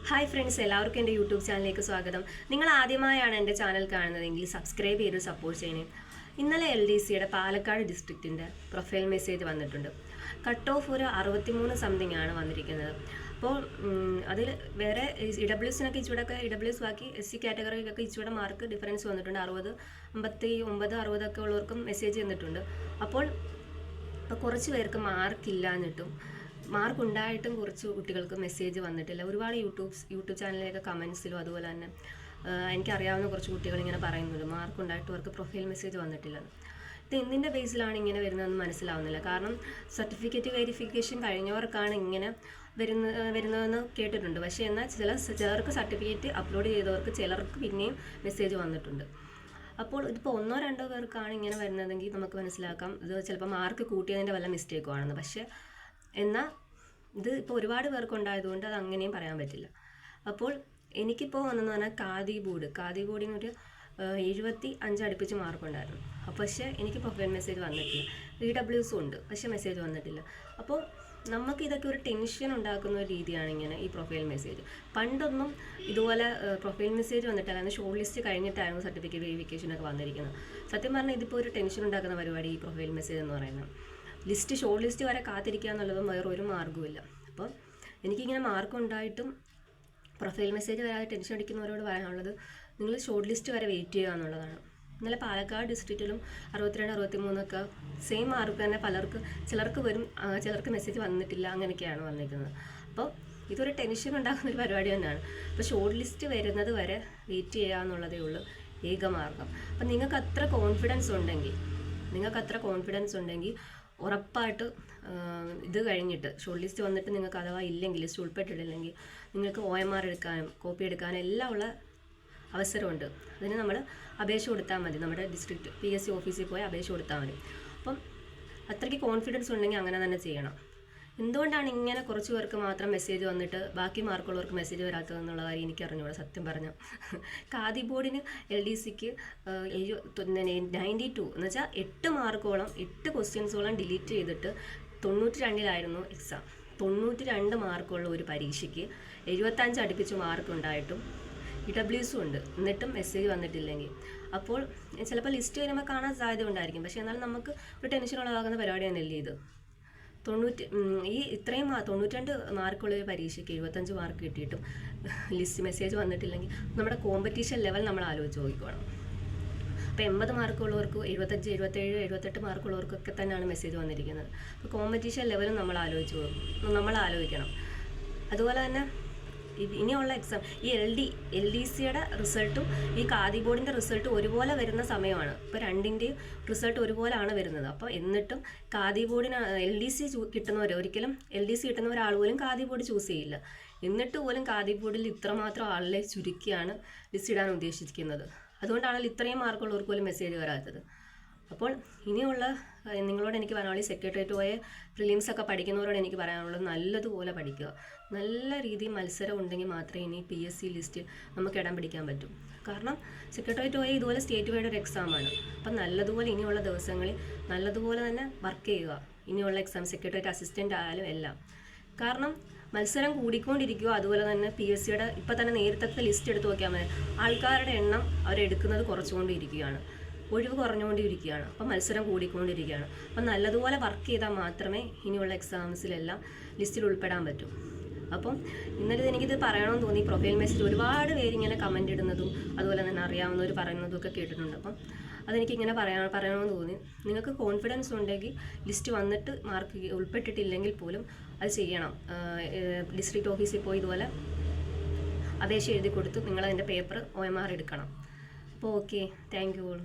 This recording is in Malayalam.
ഹായ് ഫ്രണ്ട്സ്, എല്ലാവർക്കും എൻ്റെ യൂട്യൂബ് ചാനലിലേക്ക് സ്വാഗതം. നിങ്ങൾ ആദ്യമായാണ് എൻ്റെ ചാനൽ കാണുന്നതെങ്കിൽ സബ്സ്ക്രൈബ് ചെയ്ത് സപ്പോർട്ട് ചെയ്യണേ. ഇന്നലെ LDCയുടെ പാലക്കാട് ഡിസ്ട്രിക്റ്റിൻ്റെ പ്രൊഫൈൽ മെസ്സേജ് വന്നിട്ടുണ്ട്. കട്ട് ഓഫ് ഒരു 63 സംതിങ് ആണ് വന്നിരിക്കുന്നത്. അപ്പോൾ അതിൽ വേറെ EWSനൊക്കെ ഇച്ചിടൊക്കെ EWS ബാക്കി SC കാറ്റഗറിക്കൊക്കെ ഇച്ചിടെ മാർക്ക് ഡിഫറൻസ് വന്നിട്ടുണ്ട്. 60, 59, 60 ഒക്കെ ഉള്ളവർക്കും മെസ്സേജ് വന്നിട്ടുണ്ട്. അപ്പോൾ കുറച്ച് പേർക്ക് മാർക്കില്ലാഞ്ഞിട്ടും മാർക്ക് ഉണ്ടായിട്ടും കുറച്ച് കുട്ടികൾക്ക് മെസ്സേജ് വന്നിട്ടില്ല. ഒരുപാട് യൂട്യൂബ് ചാനലിലേക്ക് കമൻസിലും അതുപോലെ തന്നെ എനിക്കറിയാവുന്ന കുറച്ച് കുട്ടികൾ ഇങ്ങനെ പറയുന്നുണ്ട് മാർക്ക് ഉണ്ടായിട്ട് അവർക്ക് പ്രൊഫൈൽ മെസ്സേജ് വന്നിട്ടില്ലെന്ന്. ഇത് എന്തിൻ്റെ ബേസിലാണ് ഇങ്ങനെ വരുന്നതെന്ന് മനസ്സിലാവുന്നില്ല. കാരണം സർട്ടിഫിക്കറ്റ് വെരിഫിക്കേഷൻ കഴിഞ്ഞവർക്കാണ് ഇങ്ങനെ വരുന്നതെന്ന് കേട്ടിട്ടുണ്ട്. പക്ഷേ എന്നാൽ ചിലർക്ക് സർട്ടിഫിക്കറ്റ് അപ്ലോഡ് ചെയ്തവർക്ക് ചിലർക്ക് പിന്നെയും മെസ്സേജ് വന്നിട്ടുണ്ട്. അപ്പോൾ ഇതിപ്പോൾ 1-2 പേർക്കാണ് ഇങ്ങനെ വരുന്നതെങ്കിൽ നമുക്ക് മനസ്സിലാക്കാം ഇത് ചിലപ്പോൾ മാർക്ക് കൂട്ടിയതിൻ്റെ വല്ല മിസ്റ്റേക്കും ആണെന്ന്. പക്ഷേ എന്നാൽ ഇത് ഇപ്പോൾ ഒരുപാട് പേർക്കുണ്ടായതുകൊണ്ട് അത് അങ്ങനെയും പറയാൻ പറ്റില്ല. അപ്പോൾ എനിക്കിപ്പോൾ വന്നെന്ന് പറഞ്ഞാൽ ഖാദി ബോർഡിന് ഒരു 75 അടുപ്പിച്ച് മാർക്കുണ്ടായിരുന്നു. പക്ഷേ എനിക്ക് പ്രൊഫൈൽ മെസ്സേജ് വന്നിട്ടില്ല. EWSും ഉണ്ട്, പക്ഷേ മെസ്സേജ് വന്നിട്ടില്ല. അപ്പോൾ നമുക്ക് ഇതൊക്കെ ഒരു ടെൻഷൻ ഉണ്ടാക്കുന്ന ഒരു രീതിയാണ് ഇങ്ങനെ ഈ പ്രൊഫൈൽ മെസ്സേജ്. പണ്ടൊന്നും ഇതുപോലെ പ്രൊഫൈൽ മെസ്സേജ് വന്നിട്ടല്ലായിരുന്നു, ഷോർട്ട് ലിസ്റ്റ് കഴിഞ്ഞിട്ടായിരുന്നു സർട്ടിഫിക്കറ്റ് വെരിഫിക്കേഷനൊക്കെ വന്നിരിക്കുന്നത്. സത്യം പറഞ്ഞാൽ ഇതിപ്പോൾ ഒരു ടെൻഷൻ ഉണ്ടാക്കുന്ന പരിപാടി ഈ പ്രൊഫൈൽ മെസ്സേജ് എന്ന് പറയുന്നത്. ഷോർട്ട് ലിസ്റ്റ് വരെ കാത്തിരിക്കുക എന്നുള്ളതും വേറൊരു മാർഗ്ഗവുമില്ല. അപ്പോൾ എനിക്കിങ്ങനെ മാർക്ക് ഉണ്ടായിട്ടും പ്രൊഫൈൽ മെസ്സേജ് വരാതെ ടെൻഷൻ അടിക്കുന്നവരോട് പറയാനുള്ളത് നിങ്ങൾ ഷോർട്ട് ലിസ്റ്റ് വരെ വെയിറ്റ് ചെയ്യുക എന്നുള്ളതാണ്. ഇന്നലെ പാലക്കാട് ഡിസ്ട്രിക്റ്റിലും 62, 63 സെയിം മാർക്ക് തന്നെ ചിലർക്ക് വരും, ചിലർക്ക് മെസ്സേജ് വന്നിട്ടില്ല, അങ്ങനെയൊക്കെയാണ് വന്നിരിക്കുന്നത്. അപ്പോൾ ഇതൊരു ടെൻഷൻ ഉണ്ടാകുന്നൊരു പരിപാടി തന്നെയാണ്. അപ്പോൾ ഷോർട്ട് ലിസ്റ്റ് വരുന്നത് വരെ വെയിറ്റ് ചെയ്യുക എന്നുള്ളതേ ഉള്ളൂ ഏക മാർഗം. അപ്പം നിങ്ങൾക്ക് അത്ര കോൺഫിഡൻസ് ഉണ്ടെങ്കിൽ ഉറപ്പായിട്ട് ഇത് കഴിഞ്ഞിട്ട് ഷോർട്ട് ലിസ്റ്റ് വന്നിട്ട് നിങ്ങൾക്ക് അഥവാ ഇല്ലെങ്കിൽ ലിസ്റ്റ് ഉൾപ്പെട്ടിട്ടില്ലെങ്കിൽ നിങ്ങൾക്ക് OMR എടുക്കാനും കോപ്പി എടുക്കാനും എല്ലാം ഉള്ള അവസരമുണ്ട്. അതിന് നമ്മൾ അപേക്ഷ കൊടുത്താൽ മതി. നമ്മുടെ ഡിസ്ട്രിക്റ്റ് PSC ഓഫീസിൽ പോയി അപേക്ഷ കൊടുത്താൽ മതി. അപ്പം അത്രയ്ക്ക് കോൺഫിഡൻസ് ഉണ്ടെങ്കിൽ അങ്ങനെ തന്നെ ചെയ്യണം. എന്തുകൊണ്ടാണ് ഇങ്ങനെ കുറച്ച് പേർക്ക് മാത്രം മെസ്സേജ് വന്നിട്ട് ബാക്കി മാർക്കുള്ളവർക്ക് മെസ്സേജ് വരാത്തതെന്നുള്ള കാര്യം എനിക്കറിഞ്ഞൂടാ സത്യം പറഞ്ഞാൽ. ഖാദി ബോർഡിന് LDCക്ക് 92 എന്ന് വെച്ചാൽ 8 മാർക്കോളം 8 ക്വസ്റ്റ്യൻസോളം ഡിലീറ്റ് ചെയ്തിട്ട് 92-ലായിരുന്നു എക്സാം. 92 മാർക്കുള്ള ഒരു പരീക്ഷയ്ക്ക് 75 അടുപ്പിച്ച് മാർക്ക് ഉണ്ടായിട്ടും EWSും ഉണ്ട്, എന്നിട്ടും മെസ്സേജ് വന്നിട്ടില്ലെങ്കിൽ അപ്പോൾ ചിലപ്പോൾ ലിസ്റ്റ് വരുമ്പോൾ കാണാൻ സാധ്യത ഉണ്ടായിരിക്കും. പക്ഷേ എന്നാലും നമുക്ക് ഒരു ടെൻഷൻ ഉളവാകുന്ന പരിപാടി തന്നെയല്ലേ ഇത്. ഇത്രയും 92 മാർക്കുള്ള ഒരു പരീക്ഷയ്ക്ക് 75 മാർക്ക് കിട്ടിയിട്ടും ലിസ്റ്റ് മെസ്സേജ് വന്നിട്ടില്ലെങ്കിൽ നമ്മുടെ കോമ്പറ്റീഷൻ ലെവൽ നമ്മൾ ആലോചിച്ച് നോക്കിക്കോണം. അപ്പോൾ 80 മാർക്കുള്ളവർക്ക് 75, 77, 78 മാർക്കുള്ളവർക്കൊക്കെ തന്നെയാണ് മെസ്സേജ് വന്നിരിക്കുന്നത്. അപ്പോൾ കോമ്പറ്റീഷൻ ലെവലും നമ്മൾ ആലോചിക്കണം. അതുപോലെ തന്നെ ഇനിയുള്ള എക്സാം ഈ LDCയുടെ റിസൾട്ടും ഈ ഖാദി ബോർഡിൻ്റെ റിസൾട്ടും ഒരുപോലെ വരുന്ന സമയമാണ്. ഇപ്പോൾ രണ്ടിൻ്റെയും റിസൾട്ട് ഒരുപോലെയാണ് വരുന്നത്. അപ്പോൾ എന്നിട്ടും ഖാദി ബോർഡിന് LDC കിട്ടുന്നവർ കിട്ടുന്ന പോലും ഖാദി ബോർഡ് ചൂസ് ചെയ്യില്ല. എന്നിട്ട് പോലും ഖാദി ബോർഡിൽ ഇത്രമാത്രം ആളിനെ ചുരുക്കിയാണ് ലിസ്റ്റ് ഇടാൻ ഉദ്ദേശിക്കുന്നത്. അതുകൊണ്ടാണല്ലോ ഇത്രയും മാർക്കുള്ളവർക്ക് പോലും മെസ്സേജ് വരാത്തത്. അപ്പോൾ ഇനിയുള്ള നിങ്ങളോട് എനിക്ക് പറയാനുള്ളത് സെക്രട്ടേറിയറ്റ് പോയ പ്രിലിംസൊക്കെ പഠിക്കുന്നവരോട് എനിക്ക് പറയാനുള്ളത് നല്ലതുപോലെ പഠിക്കുക. നല്ല രീതിയിൽ മത്സരം ഉണ്ടെങ്കിൽ മാത്രമേ ഇനി PSC ലിസ്റ്റ് നമുക്ക് ഇടം പിടിക്കാൻ പറ്റൂ. കാരണം സെക്രട്ടേറിയറ്റ് പോയ ഇതുപോലെ സ്റ്റേറ്റ് വൈഡ് ഒരു എക്സാമാണ്. അപ്പം നല്ലതുപോലെ ഇനിയുള്ള ദിവസങ്ങളിൽ നല്ലതുപോലെ തന്നെ വർക്ക് ചെയ്യുക. ഇനിയുള്ള എക്സാം സെക്രട്ടേറിയറ്റ് അസിസ്റ്റൻ്റ് ആയാലും എല്ലാം. കാരണം മത്സരം കൂടിക്കൊണ്ടിരിക്കുക. അതുപോലെ തന്നെ PSCയുടെ ഇപ്പം തന്നെ നേരത്തെ ലിസ്റ്റ് എടുത്ത് നോക്കിയാൽ മതി, ആൾക്കാരുടെ എണ്ണം അവരെടുക്കുന്നത് കുറച്ചുകൊണ്ടിരിക്കുകയാണ്, ഒഴിവ് കുറഞ്ഞുകൊണ്ടിരിക്കുകയാണ്. അപ്പം മത്സരം കൂടിക്കൊണ്ടിരിക്കുകയാണ്. അപ്പം നല്ലതുപോലെ വർക്ക് ചെയ്താൽ മാത്രമേ ഇനിയുള്ള എക്സാംസിലെല്ലാം ലിസ്റ്റിൽ ഉൾപ്പെടാൻ പറ്റൂ. അപ്പം ഇന്നലെ എനിക്കിത് പറയണമെന്ന് തോന്നി. പ്രൊഫൈൽ മെസ്സേജ് ഒരുപാട് പേര് ഇങ്ങനെ കമൻ്റ് ഇടുന്നതും അതുപോലെ തന്നെ അറിയാവുന്നവർ പറയുന്നതും ഒക്കെ കേട്ടിട്ടുണ്ട്. അപ്പം അതെനിക്കിങ്ങനെ പറയണമെന്ന് തോന്നി. നിങ്ങൾക്ക് കോൺഫിഡൻസ് ഉണ്ടെങ്കിൽ ലിസ്റ്റ് വന്നിട്ട് മാർക്ക് ഉൾപ്പെട്ടിട്ടില്ലെങ്കിൽ പോലും അത് ചെയ്യണം. ഡിസ്ട്രിക്റ്റ് ഓഫീസിൽ പോയി ഇതുപോലെ അപേക്ഷ എഴുതി കൊടുത്ത് നിങ്ങളതിൻ്റെ പേപ്പർ OMR എടുക്കണം. അപ്പോൾ ഓക്കെ, താങ്ക് യു ഓൾ.